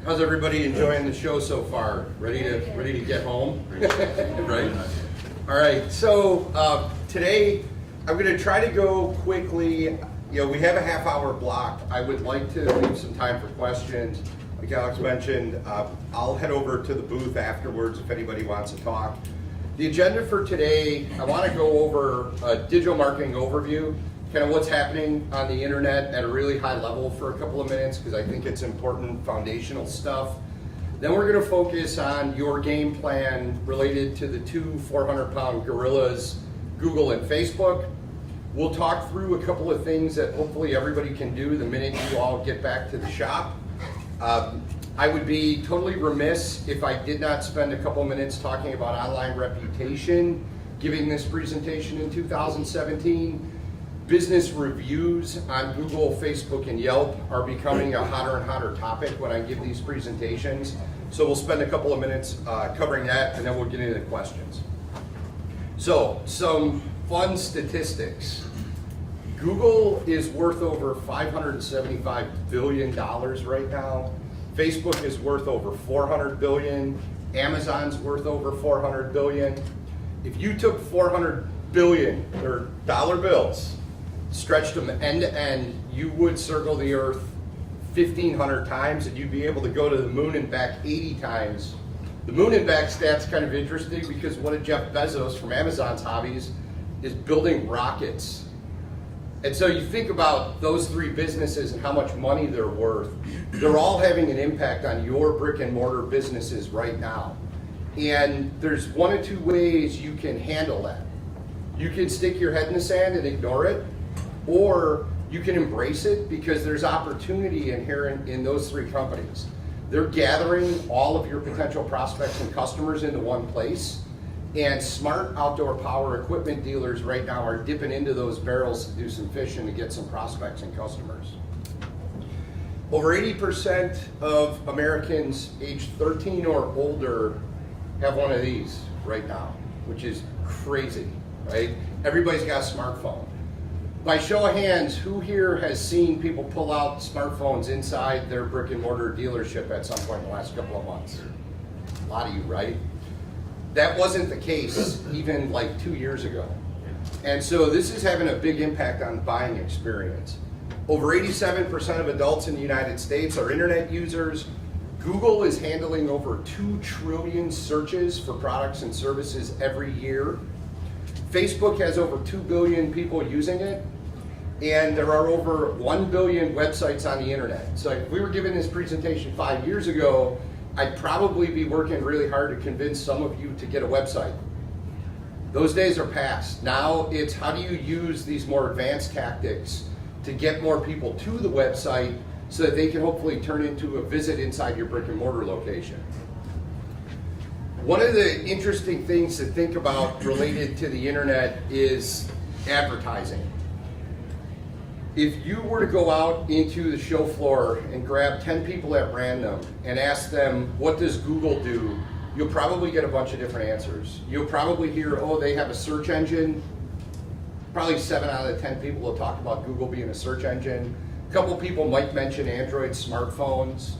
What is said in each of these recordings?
How's everybody enjoying the show so far? Ready to get home? Right? All right. So today I'm going to try to go quickly. You know, we have a half-hour block. I would like to leave some time for questions. Like Alex mentioned, I'll head over to the booth afterwards if anybody wants to talk. The agenda for today, I want to go over a digital marketing overview, kind of what's happening on the internet at a really high level for a couple of minutes, because I think it's important foundational stuff. Then we're going to focus on your game plan related to the two 400-pound gorillas, Google and Facebook. We'll talk through a couple of things that hopefully everybody can do the minute you all get back to the shop. I would be totally remiss if I did not spend a couple minutes talking about online reputation, giving this presentation in 2017. Business reviews on Google, Facebook, and Yelp are becoming a hotter and hotter topic when I give these presentations. So we'll spend a couple of minutes covering that, and then we'll get into questions. So, some fun statistics. Google is worth over $575 billion right now. Facebook is worth over $400 billion. Amazon's worth over $400 billion. If you took $400 billion, or dollar bills, stretched them end to end, you would circle the earth 1,500 times, and you'd be able to go to the moon and back 80 times. The moon and back stat's kind of interesting because one of Jeff Bezos from Amazon's hobbies is building rockets. And so you think about those three businesses and how much money they're worth. They're all having an impact on your brick and mortar businesses right now. And there's one of two ways you can handle that. You can stick your head in the sand and ignore it, or you can embrace it because there's opportunity inherent in those three companies. They're gathering all of your potential prospects and customers into one place. And smart outdoor power equipment dealers right now are dipping into those barrels to do some fishing to get some prospects and customers. Over 80% of Americans aged 13 or older have one of these right now, which is crazy, right? Everybody's got a smartphone. By show of hands, who here has seen people pull out smartphones inside their brick and mortar dealership at some point in the last couple of months? A lot of you, right? That wasn't the case even like 2 years ago. And so this is having a big impact on the buying experience. Over 87% of adults in the United States are internet users. Google is handling over 2 trillion searches for products and services every year. Facebook has over 2 billion people using it. And there are over 1 billion websites on the internet. So if we were giving this presentation 5 years ago, I'd probably be working really hard to convince some of you to get a website. Those days are past. Now it's how do you use these more advanced tactics to get more people to the website so that they can hopefully turn into a visit inside your brick and mortar location. One of the interesting things to think about related to the internet is advertising. If you were to go out into the show floor and grab 10 people at random and ask them, what does Google do? You'll probably get a bunch of different answers. You'll probably hear, oh, they have a search engine. Probably 7 out of 10 people will talk about Google being a search engine. A couple people might mention Android smartphones.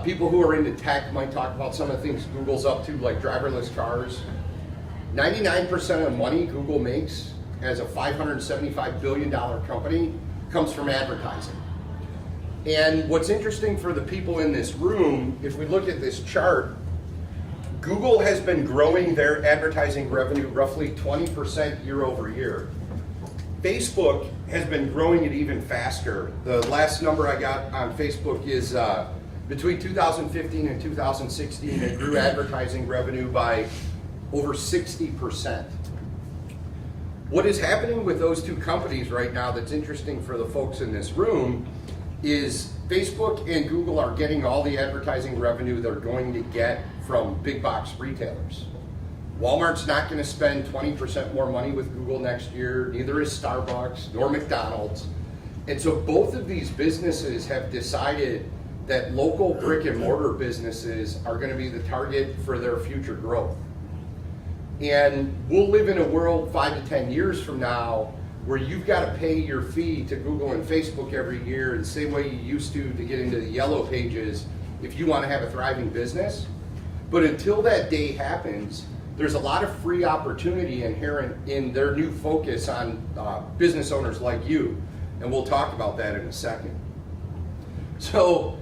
People who are into tech might talk about some of the things Google's up to, like driverless cars. 99% of the money Google makes as a $575 billion company comes from advertising. And what's interesting for the people in this room, if we look at this chart, Google has been growing their advertising revenue roughly 20% year over year. Facebook has been growing it even faster. The last number I got on Facebook is between 2015 and 2016, it grew advertising revenue by over 60%. What is happening with those two companies right now that's interesting for the folks in this room is Facebook and Google are getting all the advertising revenue they're going to get from big box retailers. Walmart's not going to spend 20% more money with Google next year, neither is Starbucks nor McDonald's. And so both of these businesses have decided that local brick and mortar businesses are going to be the target for their future growth. And we'll live in a world 5 to 10 years from now where you've got to pay your fee to Google and Facebook every year the same way you used to get into the yellow pages if you want to have a thriving business. But until that day happens, there's a lot of free opportunity inherent in their new focus on business owners like you. And we'll talk about that in a second. So,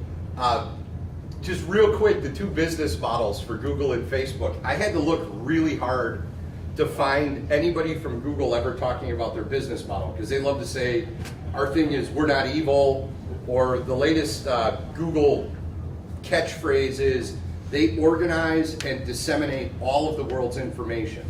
just real quick, the two business models for Google and Facebook. I had to look really hard to find anybody from Google ever talking about their business model, because they love to say, our thing is we're not evil, or the latest Google catchphrase is they organize and disseminate all of the world's information.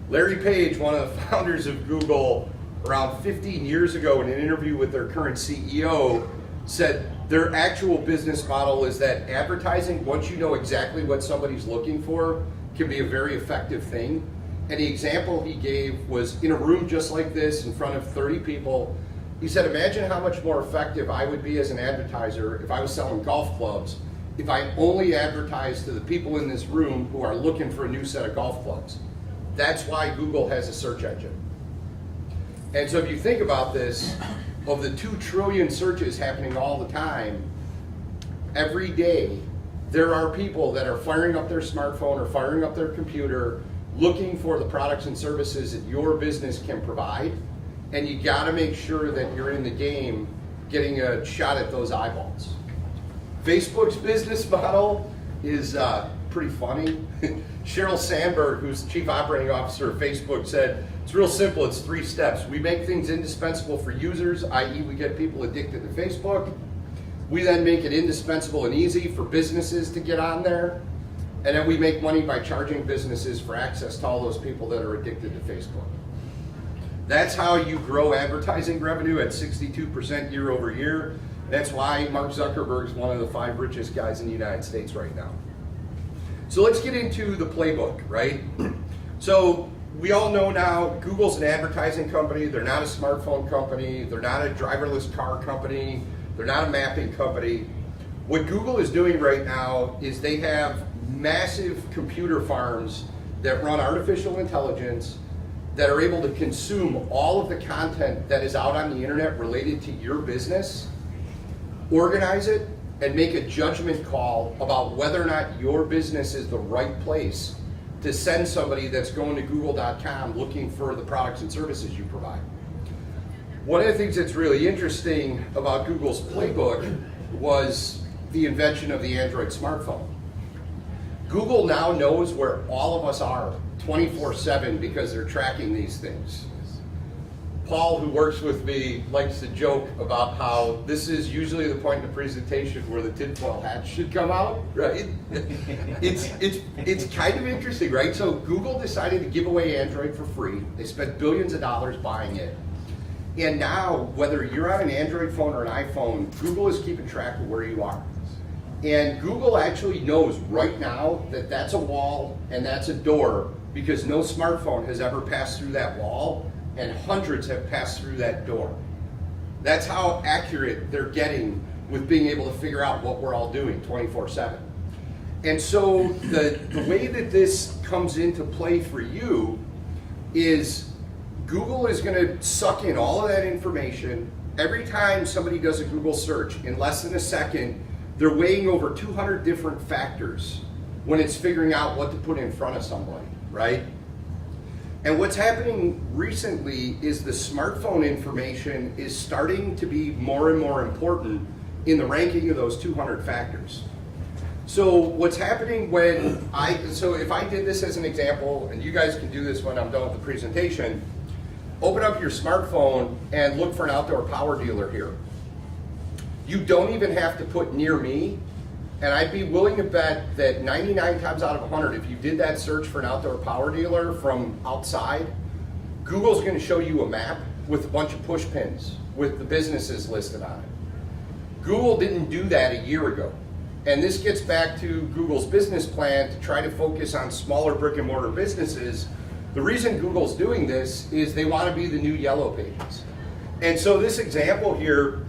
Larry Page, one of the founders of Google, around 15 years ago in an interview with their current CEO, said their actual business model is that advertising, once you know exactly what somebody's looking for, can be a very effective thing. And the example he gave was in a room just like this in front of 30 people. He said, imagine how much more effective I would be as an advertiser if I was selling golf clubs, if I only advertised to the people in this room who are looking for a new set of golf clubs. That's why Google has a search engine. And so if you think about this, of the 2 trillion searches happening all the time, every day, there are people that are firing up their smartphone or firing up their computer, looking for the products and services that your business can provide, and you gotta make sure that you're in the game getting a shot at those eyeballs. Facebook's business model is pretty funny. Sheryl Sandberg, who's Chief Operating Officer of Facebook, said, it's real simple, it's 3 steps. We make things indispensable for users, i.e. we get people addicted to Facebook. We then make it indispensable and easy for businesses to get on there. And then we make money by charging businesses for access to all those people that are addicted to Facebook. That's how you grow advertising revenue at 62% year over year. That's why Mark Zuckerberg is one of the 5 richest guys in the United States right now. So let's get into the playbook, right? So we all know now Google's an advertising company. They're not a smartphone company. They're not a driverless car company. They're not a mapping company. What Google is doing right now is they have massive computer farms that run artificial intelligence that are able to consume all of the content that is out on the internet related to your business, organize it, and make a judgment call about whether or not your business is the right place to send somebody that's going to google.com looking for the products and services you provide. One of the things that's really interesting about Google's playbook was the invention of the Android smartphone. Google now knows where all of us are 24/7 because they're tracking these things. Paul, who works with me, likes to joke about how this is usually the point in the presentation where the tinfoil hats should come out, right? It's kind of interesting, right? So Google decided to give away Android for free. They spent billions of dollars buying it. And now, whether you're on an Android phone or an iPhone, Google is keeping track of where you are. And Google actually knows right now that that's a wall and that's a door because no smartphone has ever passed through that wall, and hundreds have passed through that door. That's how accurate they're getting with being able to figure out what we're all doing 24/7. And so the way that this comes into play for you is Google is going to suck in all of that information. Every time somebody does a Google search, in less than a second, they're weighing over 200 different factors when it's figuring out what to put in front of somebody, right? And what's happening recently is the smartphone information is starting to be more and more important in the ranking of those 200 factors. So what's happening so if I did this as an example, and you guys can do this when I'm done with the presentation, open up your smartphone and look for an outdoor power dealer here. You don't even have to put near me, and I'd be willing to bet that 99 times out of 100, if you did that search for an outdoor power dealer from outside, Google's going to show you a map with a bunch of push pins with the businesses listed on it. Google didn't do that a year ago. And this gets back to Google's business plan to try to focus on smaller brick and mortar businesses. The reason Google's doing this is they want to be the new Yellow Pages. And so this example here,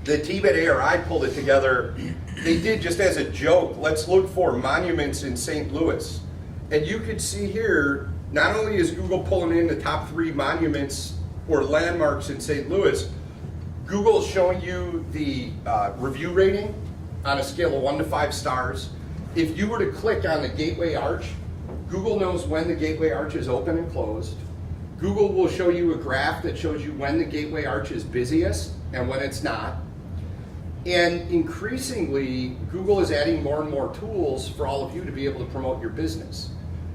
the team at ARI pulled it together. They did just as a joke, let's look for monuments in St. Louis. And you could see here, not only is Google pulling in the top 3 monuments or landmarks in St. Louis, Google is showing you the review rating, on a scale of 1 to 5 stars. If you were to click on the gateway arch, Google knows when the gateway arch is open and closed. Google will show you a graph that shows you when the gateway arch is busiest and when it's not. And increasingly, Google is adding more and more tools for all of you to be able to promote your business.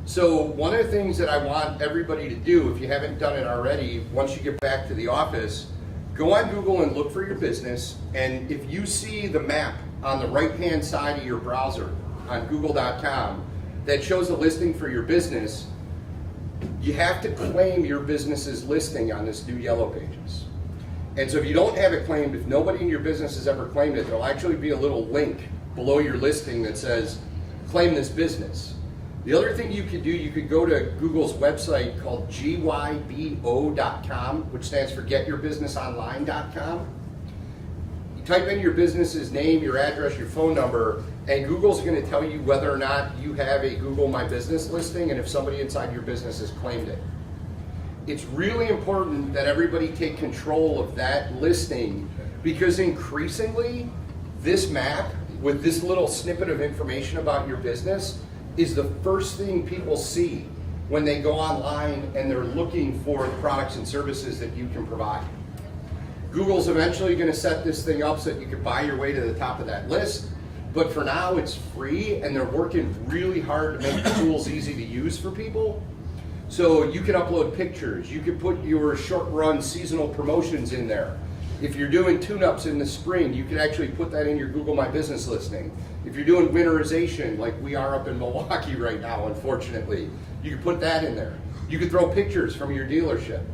So one of the things that I want everybody to do, if you haven't done it already, once you get back to the office, go on Google and look for your business. And if you see the map on the right-hand side of your browser on google.com that shows a listing for your business, you have to claim your business's listing on this new Yellow Pages. And so if you don't have it claimed, if nobody in your business has ever claimed it, there'll actually be a little link below your listing that says, claim this business. The other thing you could do, you could go to Google's website called GIE+EXPO.com, which stands for GetYourBusinessOnline.com. You type in your business's name, your address, your phone number, and Google's going to tell you whether or not you have a Google My Business listing and if somebody inside your business has claimed it. It's really important that everybody take control of that listing, because increasingly this map with this little snippet of information about your business is the first thing people see when they go online and they're looking for the products and services that you can provide. Google's eventually going to set this thing up so that you can buy your way to the top of that list, but for now it's free, and they're working really hard to make the tools easy to use for people. So you can upload pictures, you can put your short-run seasonal promotions in there. If you're doing tune-ups in the spring, you can actually put that in your Google My Business listing. If you're doing winterization, like we are up in Milwaukee right now, unfortunately, you can put that in there. You can throw pictures from your dealership.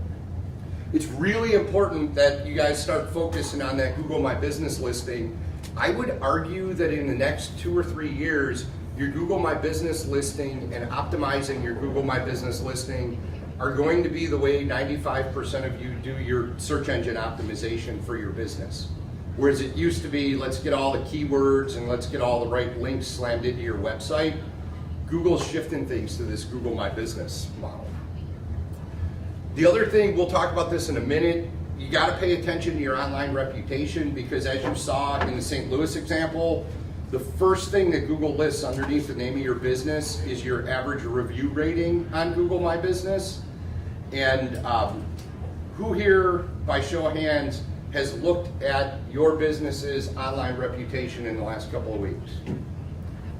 It's really important that you guys start focusing on that Google My Business listing. I would argue that in the next 2 or 3 years, your Google My Business listing and optimizing your Google My Business listing are going to be the way 95% of you do your search engine optimization for your business. Whereas it used to be, let's get all the keywords and let's get all the right links slammed into your website, Google's shifting things to this Google My Business model. The other thing, we'll talk about this in a minute, you got to pay attention to your online reputation, because as you saw in the St. Louis example, the first thing that Google lists underneath the name of your business is your average review rating on Google My Business. And who here, by show of hands, has looked at your business's online reputation in the last couple of weeks?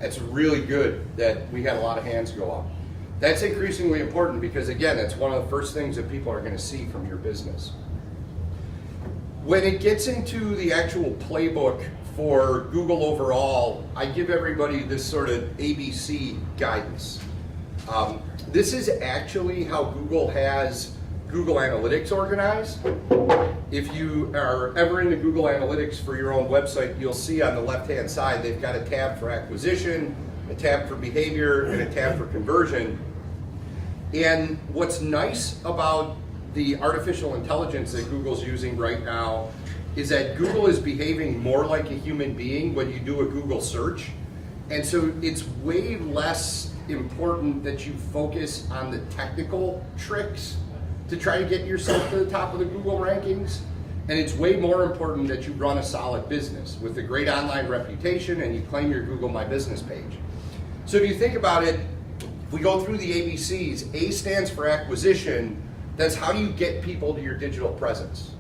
It's really good that we had a lot of hands go up. That's increasingly important because, again, it's one of the first things that people are going to see from your business. When it gets into the actual playbook for Google overall, I give everybody this sort of ABC guidance. This is actually how Google has Google Analytics organized. If you are ever into Google Analytics for your own website, you'll see on the left-hand side they've got a tab for acquisition, a tab for behavior, and a tab for conversion. And what's nice about the artificial intelligence that Google's using right now is that Google is behaving more like a human being when you do a Google search. And so it's way less important that you focus on the technical tricks to try to get yourself to the top of the Google rankings. And it's way more important that you run a solid business with a great online reputation and you claim your Google My Business page. So if you think about it, we go through the ABCs. A stands for acquisition. That's how do you get people to your digital presence.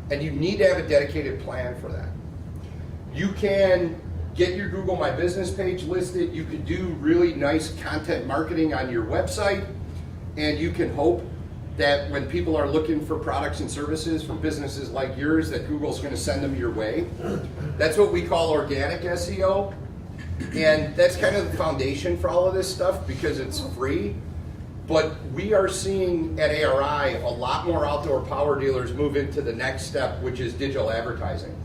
And you need to have a dedicated plan for that. You can get your Google My Business page listed. You can do really nice content marketing on your website. And you can hope that when people are looking for products and services from businesses like yours, that Google's going to send them your way. That's what we call organic SEO. And that's kind of the foundation for all of this stuff because it's free. But we are seeing at ARI a lot more outdoor power dealers move into the next step, which is digital advertising.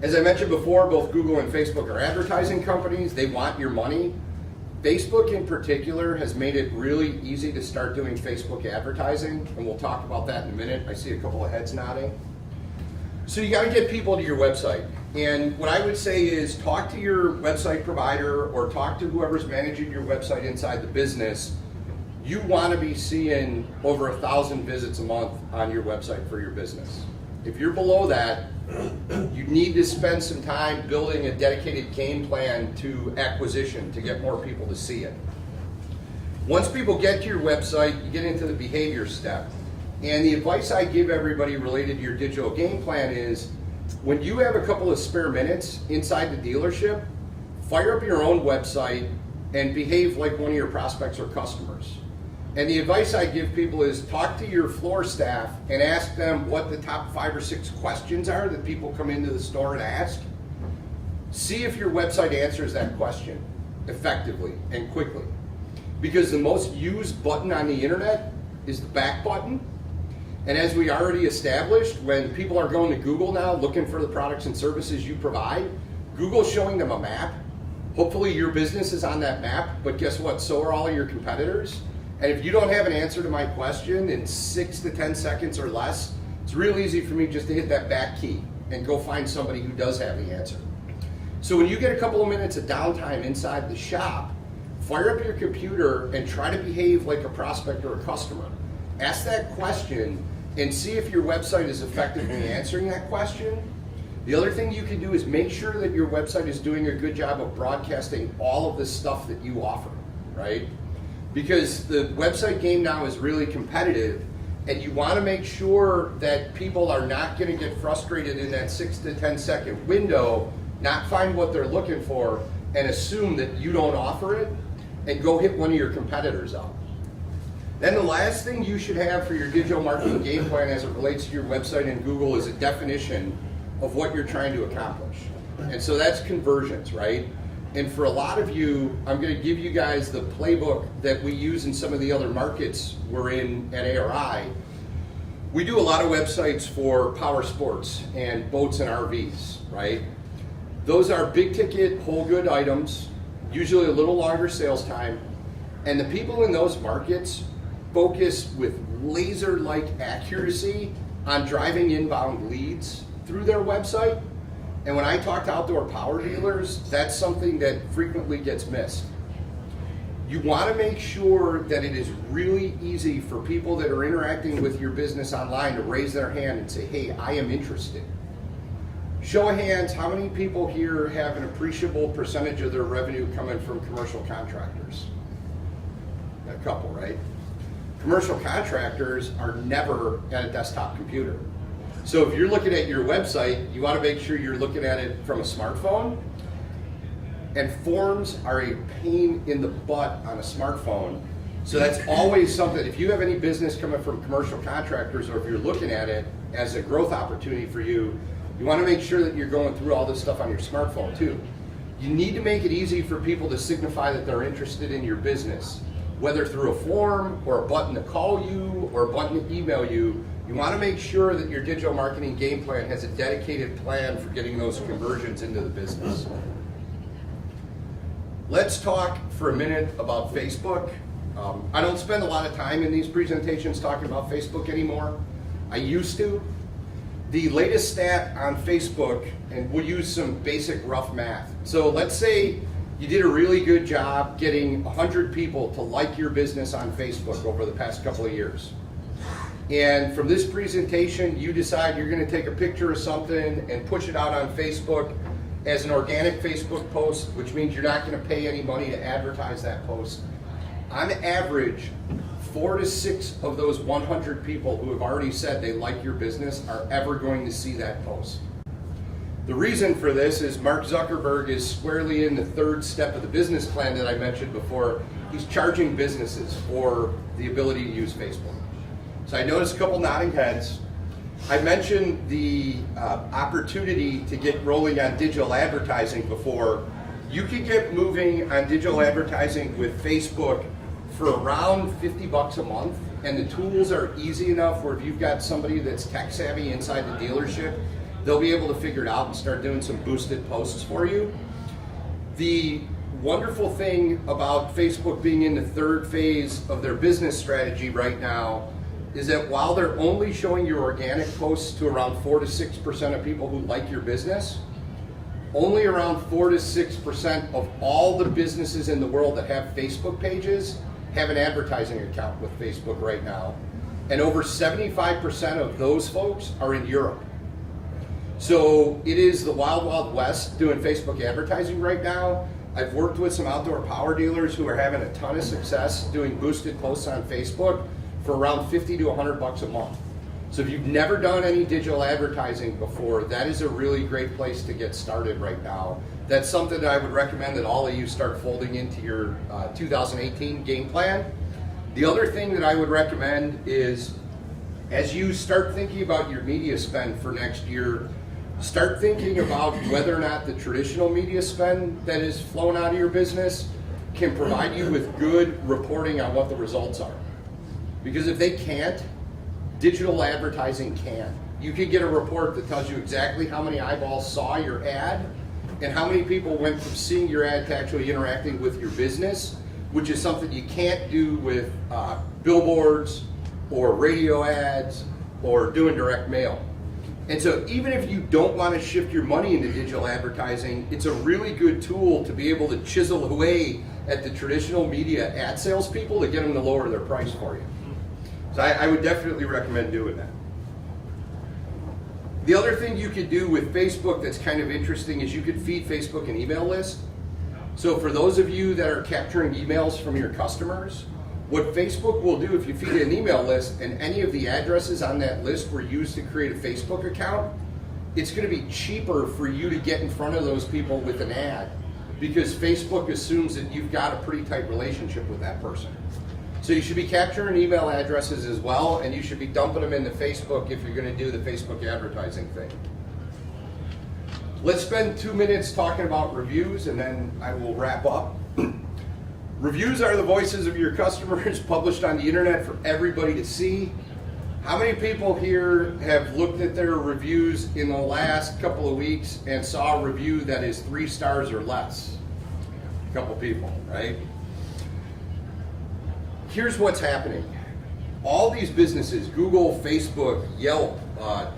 As I mentioned before, both Google and Facebook are advertising companies. They want your money. Facebook in particular has made it really easy to start doing Facebook advertising, and we'll talk about that in a minute. I see a couple of heads nodding. So you got to get people to your website. And what I would say is talk to your website provider or talk to whoever's managing your website inside the business. You want to be seeing over 1,000 visits a month on your website for your business. If you're below that, you need to spend some time building a dedicated game plan to acquisition to get more people to see it. Once people get to your website, you get into the behavior step. And the advice I give everybody related to your digital game plan is, when you have a couple of spare minutes inside the dealership, fire up your own website and behave like one of your prospects or customers. And the advice I give people is, talk to your floor staff and ask them what the top 5 or 6 questions are that people come into the store and ask. See if your website answers that question effectively and quickly. Because the most used button on the internet is the back button. And as we already established, when people are going to Google now looking for the products and services you provide, Google's showing them a map. Hopefully your business is on that map, but guess what? So are all of your competitors. And if you don't have an answer to my question in 6 to 10 seconds or less, it's real easy for me just to hit that back key and go find somebody who does have the answer. So when you get a couple of minutes of downtime inside the shop, fire up your computer and try to behave like a prospect or a customer. Ask that question and see if your website is effectively answering that question. The other thing you can do is make sure that your website is doing a good job of broadcasting all of the stuff that you offer, right? Because the website game now is really competitive, and you want to make sure that people are not going to get frustrated in that 6 to 10 second window, not find what they're looking for, and assume that you don't offer it, and go hit one of your competitors up. Then the last thing you should have for your digital marketing game plan as it relates to your website and Google is a definition of what you're trying to accomplish. And so that's conversions, right? And for a lot of you, I'm going to give you guys the playbook that we use in some of the other markets we're in at ARI. We do a lot of websites for power sports and boats and RVs, right? Those are big ticket, whole good items, usually a little longer sales time. And the people in those markets focus with laser-like accuracy on driving inbound leads through their website. And when I talk to outdoor power dealers, that's something that frequently gets missed. You want to make sure that it is really easy for people that are interacting with your business online to raise their hand and say, hey, I am interested. Show of hands, how many people here have an appreciable percentage of their revenue coming from commercial contractors? A couple, right? Commercial contractors are never at a desktop computer. So if you're looking at your website, you want to make sure you're looking at it from a smartphone. And forms are a pain in the butt on a smartphone. So that's always something, if you have any business coming from commercial contractors, or if you're looking at it as a growth opportunity for you, you want to make sure that you're going through all this stuff on your smartphone too. You need to make it easy for people to signify that they're interested in your business, whether through a form or a button to call you or a button to email you. You want to make sure that your digital marketing game plan has a dedicated plan for getting those conversions into the business. Let's talk for a minute about Facebook. I don't spend a lot of time in these presentations talking about Facebook anymore. I used to. The latest stat on Facebook, and we'll use some basic rough math. So let's say you did a really good job getting 100 people to like your business on Facebook over the past couple of years. And from this presentation, you decide you're going to take a picture of something and push it out on Facebook as an organic Facebook post, which means you're not going to pay any money to advertise that post. On average, 4 to 6 of those 100 people who have already said they like your business are ever going to see that post. The reason for this is Mark Zuckerberg is squarely in the 3rd step of the business plan that I mentioned before. He's charging businesses for the ability to use Facebook. So I noticed a couple nodding heads. I mentioned the opportunity to get rolling on digital advertising before. You could get moving on digital advertising with Facebook for around $50 a month, and the tools are easy enough where if you've got somebody that's tech savvy inside the dealership, they'll be able to figure it out and start doing some boosted posts for you. The wonderful thing about Facebook being in the 3rd phase of their business strategy right now is that while they're only showing your organic posts to around 4 to 6% of people who like your business, only around 4 to 6% of all the businesses in the world that have Facebook pages have an advertising account with Facebook right now. And over 75% of those folks are in Europe. So it is the wild, wild west doing Facebook advertising right now. I've worked with some outdoor power dealers who are having a ton of success doing boosted posts on Facebook for around 50 to 100 bucks a month. So if you've never done any digital advertising before, that is a really great place to get started right now. That's something that I would recommend that all of you start folding into your 2018 game plan. The other thing that I would recommend is, as you start thinking about your media spend for next year, start thinking about whether or not the traditional media spend that is flowing out of your business can provide you with good reporting on what the results are. Because if they can't, digital advertising can. You can get a report that tells you exactly how many eyeballs saw your ad and how many people went from seeing your ad to actually interacting with your business, which is something you can't do with billboards or radio ads or doing direct mail. And so even if you don't want to shift your money into digital advertising, it's a really good tool to be able to chisel away at the traditional media ad salespeople to get them to lower their price for you. So I would definitely recommend doing that. The other thing you could do with Facebook that's kind of interesting is you could feed Facebook an email list. So for those of you that are capturing emails from your customers, what Facebook will do if you feed an email list and any of the addresses on that list were used to create a Facebook account, it's going to be cheaper for you to get in front of those people with an ad because Facebook assumes that you've got a pretty tight relationship with that person. So you should be capturing email addresses as well, and you should be dumping them into Facebook if you're going to do the Facebook advertising thing. Let's spend 2 minutes talking about reviews and then I will wrap up. Reviews are the voices of your customers published on the internet for everybody to see. How many people here have looked at their reviews in the last couple of weeks and saw a review that is 3 stars or less? A couple people, right? Here's what's happening. All these businesses, Google, Facebook, Yelp,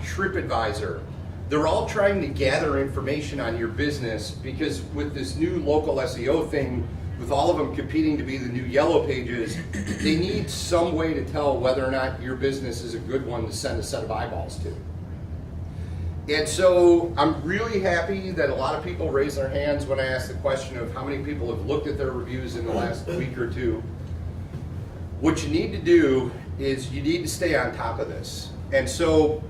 TripAdvisor, they're all trying to gather information on your business because with this new local SEO thing, with all of them competing to be the new yellow pages, they need some way to tell whether or not your business is a good one to send a set of eyeballs to. And so I'm really happy that a lot of people raise their hands when I ask the question of how many people have looked at their reviews in the last week or two. What you need to do is you need to stay on top of this. And so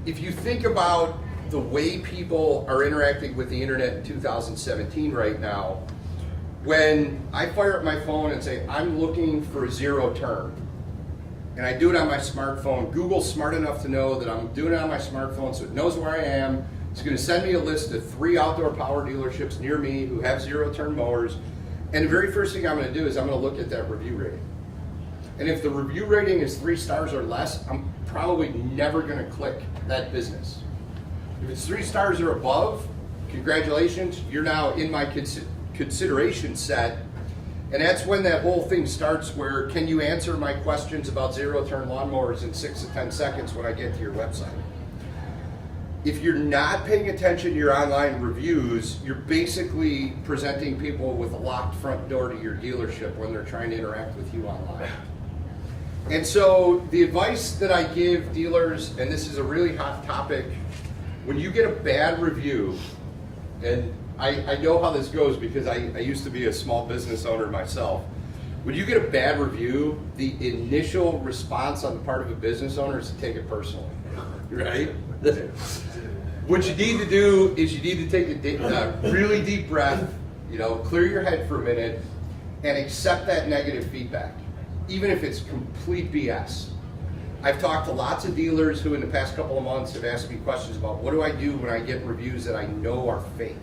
if you think about the way people are interacting with the internet in 2017 right now, when I fire up my phone and say, I'm looking for a zero turn, and I do it on my smartphone, Google's smart enough to know that I'm doing it on my smartphone so it knows where I am. It's going to send me a list of 3 outdoor power dealerships near me who have zero turn mowers. And the very first thing I'm going to do is I'm going to look at that review rating. And if the review rating is 3 stars or less, I'm probably never going to click that business. If it's 3 stars or above, congratulations, you're now in my consideration set. And that's when that whole thing starts where, can you answer my questions about zero-turn lawnmowers in 6 to 10 seconds when I get to your website? If you're not paying attention to your online reviews, you're basically presenting people with a locked front door to your dealership when they're trying to interact with you online. And so the advice that I give dealers, and this is a really hot topic, when you get a bad review, and I know how this goes because I used to be a small business owner myself. When you get a bad review, the initial response on the part of a business owner is to take it personally, right? What you need to do is you need to take a really deep breath, clear your head for a minute, and accept that negative feedback, even if it's complete BS. I've talked to lots of dealers who in the past couple of months have asked me questions about what do I do when I get reviews that I know are fake.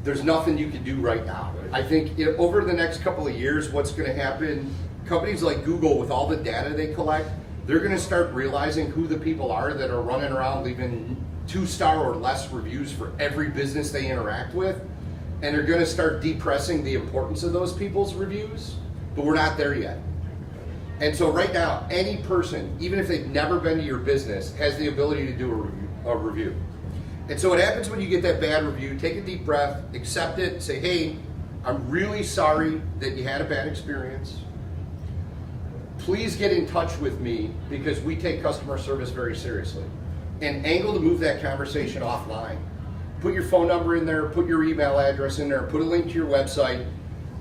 There's nothing you can do right now. I think over the next couple of years, what's going to happen, companies like Google, with all the data they collect, they're going to start realizing who the people are that are running around leaving 2-star or less reviews for every business they interact with, and they're going to start depressing the importance of those people's reviews, but we're not there yet. And so right now, any person, even if they've never been to your business, has the ability to do a review. And so what happens when you get that bad review, take a deep breath, accept it, say, hey, I'm really sorry that you had a bad experience. please get in touch with me because we take customer service very seriously. And angle to move that conversation offline. Put your phone number in there, put your email address in there, put a link to your website.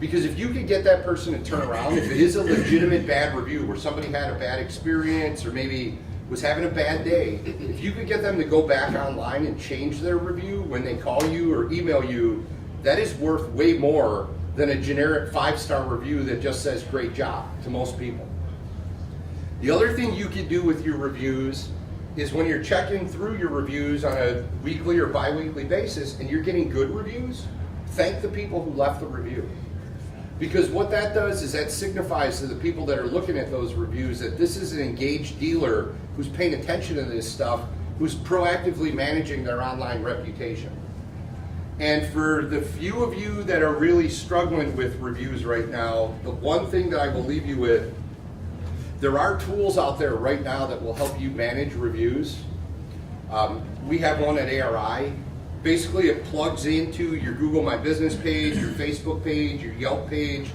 Because if you could get that person to turn around, if it is a legitimate bad review where somebody had a bad experience or maybe was having a bad day, if you could get them to go back online and change their review when they call you or email you, that is worth way more than a generic 5-star review that just says great job to most people. The other thing you can do with your reviews is when you're checking through your reviews on a weekly or bi-weekly basis and you're getting good reviews, thank the people who left the review. Because what that does is that signifies to the people that are looking at those reviews that this is an engaged dealer who's paying attention to this stuff, who's proactively managing their online reputation. And for the few of you that are really struggling with reviews right now, the one thing that I will leave you with, there are tools out there right now that will help you manage reviews. We have one at ARI. Basically, it plugs into your Google My Business page, your Facebook page, your Yelp page,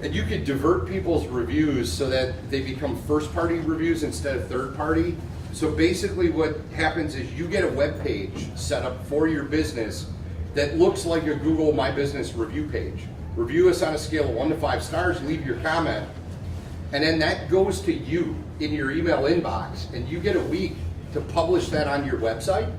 and you can divert people's reviews so that they become first-party reviews instead of third-party. So basically what happens is you get a web page set up for your business that looks like a Google My Business review page. Review us on a scale of 1 to 5 stars, leave your comment, and then that goes to you in your email inbox, and you get a week to publish that on your website.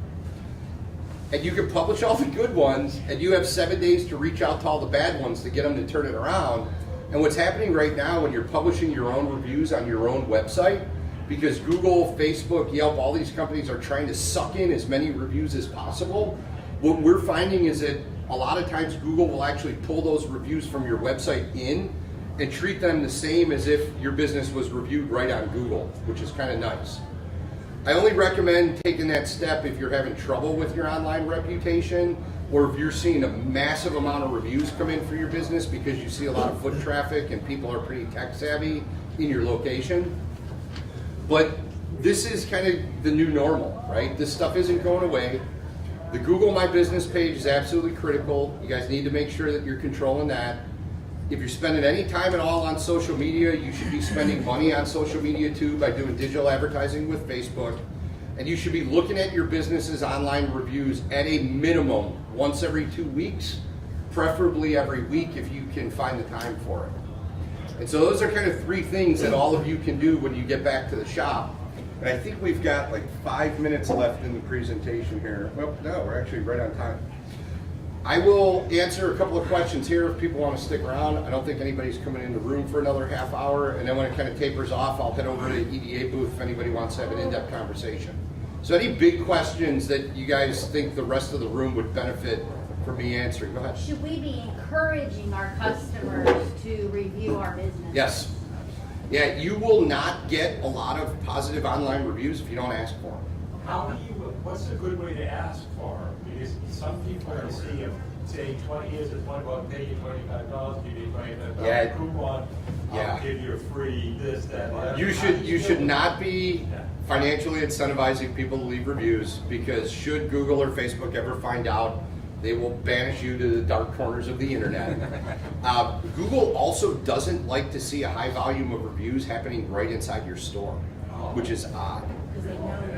And you can publish all the good ones, and you have 7 days to reach out to all the bad ones to get them to turn it around. And what's happening right now when you're publishing your own reviews on your own website, because Google, Facebook, Yelp, all these companies are trying to suck in as many reviews as possible, what we're finding is that a lot of times Google will actually pull those reviews from your website in and treat them the same as if your business was reviewed right on Google, which is kind of nice. I only recommend taking that step if you're having trouble with your online reputation or if you're seeing a massive amount of reviews come in for your business because you see a lot of foot traffic and people are pretty tech savvy in your location. But this is kind of the new normal, right? This stuff isn't going away. The Google My Business page is absolutely critical. You guys need to make sure that you're controlling that. If you're spending any time at all on social media, you should be spending money on social media too by doing digital advertising with Facebook. And you should be looking at your business's online reviews at a minimum once every 2 weeks, preferably every week if you can find the time for it. And so those are kind of 3 things that all of you can do when you get back to the shop. And I think we've got like 5 minutes left in the presentation here. Well, no, we're actually right on time. I will answer a couple of questions here if people want to stick around. I don't think anybody's coming in the room for another half hour, and then when it kind of tapers off, I'll head over to the EDA booth if anybody wants to have an in-depth conversation. So any big questions that you guys think the rest of the room would benefit from me answering? Go ahead. Should we be encouraging our customers to review our business? Yes. Yeah, you will not get a lot of positive online reviews if you don't ask for them. What's a good way to ask for? Because some people are seeing, say, 20 years at one, well, pay you $25, give you $25 coupon, I'll give you a free this, that, whatever. You should not be financially incentivizing people to leave reviews because should Google or Facebook ever find out, they will banish you to the dark corners of the internet. Google also doesn't like to see a high volume of reviews happening right inside your store, which is odd.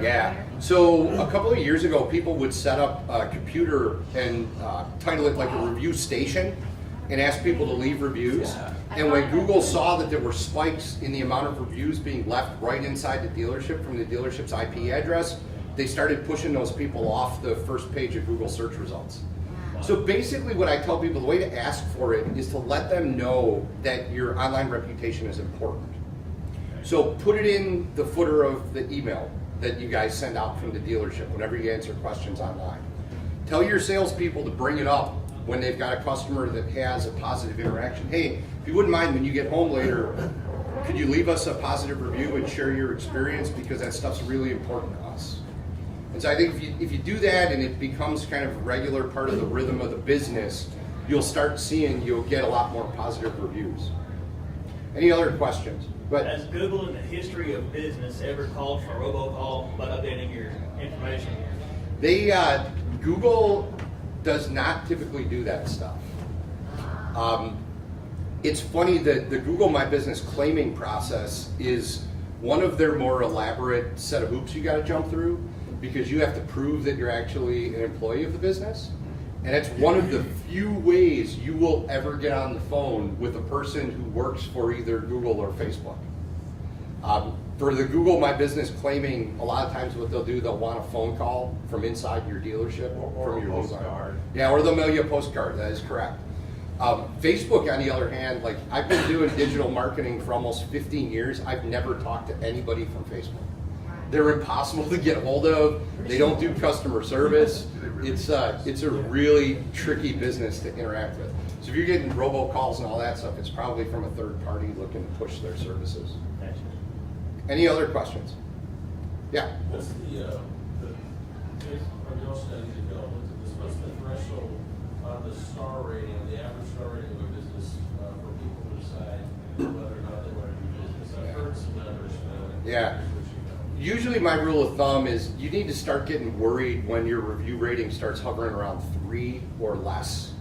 Yeah, so a couple of years ago, people would set up a computer and title it like a review station and ask people to leave reviews. And when Google saw that there were spikes in the amount of reviews being left right inside the dealership from the dealership's IP address, they started pushing those people off the first page of Google search results. So basically what I tell people, the way to ask for it is to let them know that your online reputation is important. So put it in the footer of the email that you guys send out from the dealership whenever you answer questions online. Tell your salespeople to bring it up when they've got a customer that has a positive interaction. Hey, if you wouldn't mind, when you get home later, could you leave us a positive review and share your experience, because that stuff's really important to us. And so I think if you do that and it becomes kind of a regular part of the rhythm of the business, you'll get a lot more positive reviews. Any other questions? But has Google in the history of business ever called for a robocall about updating your information? Google does not typically do that stuff. It's funny that the Google My Business claiming process is one of their more elaborate set of hoops you got to jump through, because you have to prove that you're actually an employee of the business. And it's one of the few ways you will ever get on the phone with a person who works for either Google or Facebook. For the Google My Business claiming, a lot of times what they'll do, they'll want a phone call from inside your dealership. Or from a your postcard. Yeah, or they'll mail you a postcard, that is correct. Facebook, on the other hand, like, I've been doing digital marketing for almost 15 years. I've never talked to anybody from Facebook. They're impossible to get hold of. They don't do customer service. It's a really tricky business to interact with. So if you're getting robocalls and all that stuff, it's probably from a third party looking to push their services. Any other questions? Yeah. What's the what's the threshold on the star rating, the average star rating of a business for people to decide whether or not they want to do business? I've heard some numbers. Yeah. Usually my rule of thumb is you need to start getting worried when your review rating starts hovering around 3 or less.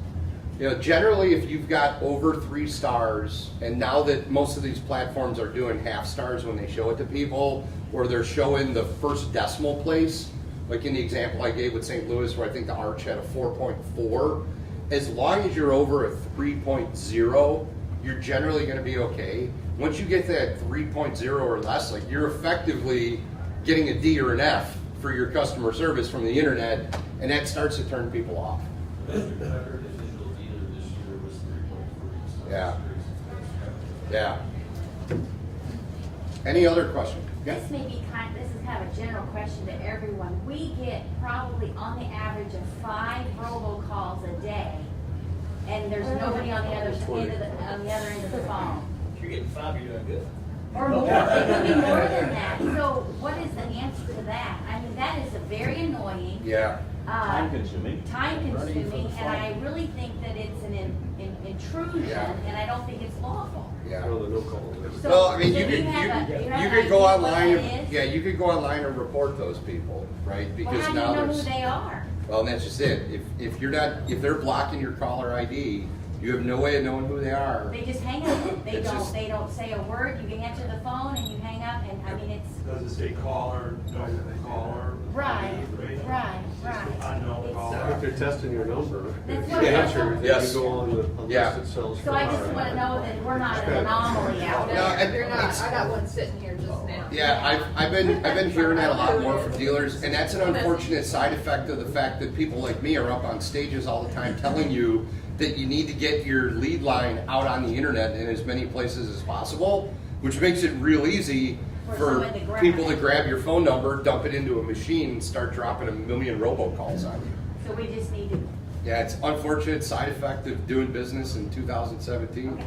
You know, generally if you've got over 3 stars, and now that most of these platforms are doing half stars when they show it to people, or they're showing the first decimal place, like in the example I gave with St. Louis where I think the Arch had a 4.4, as long as you're over a 3.0, you're generally going to be okay. Once you get to that 3.0 or less, like, you're effectively getting a D or an F for your customer service from the internet, and that starts to turn people off. I heard the digital dealer this year was 3.3. Yeah. Yeah. Any other question? Yeah. This may be this is kind of a general question to everyone. We get probably on the average of 5 robocalls a day, and there's nobody on the other end of the phone. If you're getting 5, you're doing good. Or more, it could be more than that. So what is the answer to that? I mean, that is a very annoying. Yeah. Time consuming. Time consuming, and I really think that it's an intrusion, Yeah. and I don't think it's lawful. Yeah. So- Well, I mean, so you do could you have you an could idea go what online. that is? Yeah, you could go online and report those people, right? Well, Because how do now you know there's. who they are? Well, and that's just it. If you're not, if they're blocking your caller ID, you have no way of knowing who they are. They just hang up. They It's don't. just- They don't say a word. You can answer the phone and you hang up. And I mean, it's Does it say caller, no caller? right. Unknown It's- caller. If they're testing your number, That's if what you I'm answer, saying. then Yes. you go on the Yeah. list that sells. So I just want to know that we're not an anomaly out No, there. and You're not, it's- I got one sitting here just now. Yeah, I've been hearing that a lot more from dealers, and that's an unfortunate side effect of the fact that people like me are up on stages all the time telling you that you need to get your lead line out on the internet in as many places as possible, which makes it real easy For for someone to grab people to it. grab your phone number, dump it into a machine, and start dropping a million robocalls on you. So we just need to. Yeah, it's an unfortunate side effect of doing business in 2017. Okay.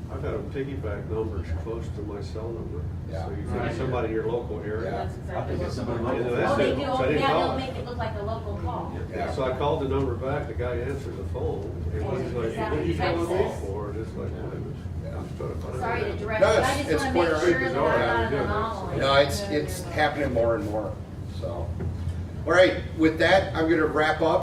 I've had a piggyback numbers close to my cell number. Yeah. So you find somebody in your local Yeah. area. That's exactly what. Yeah, Oh, that's they it. do. So I Oh, didn't yeah, call they'll it. make it look like a local call. Yeah. So I called the number back, the guy answered the phone, and he's like, what are you calling me for? And it's like, I'm just trying to find Sorry to out. direct No, you. I it's- just it's want to make quite sure that bizarre. we're not an Yeah, anomaly. No, it's happening more and more. So, all right, with that, I'm going to wrap up.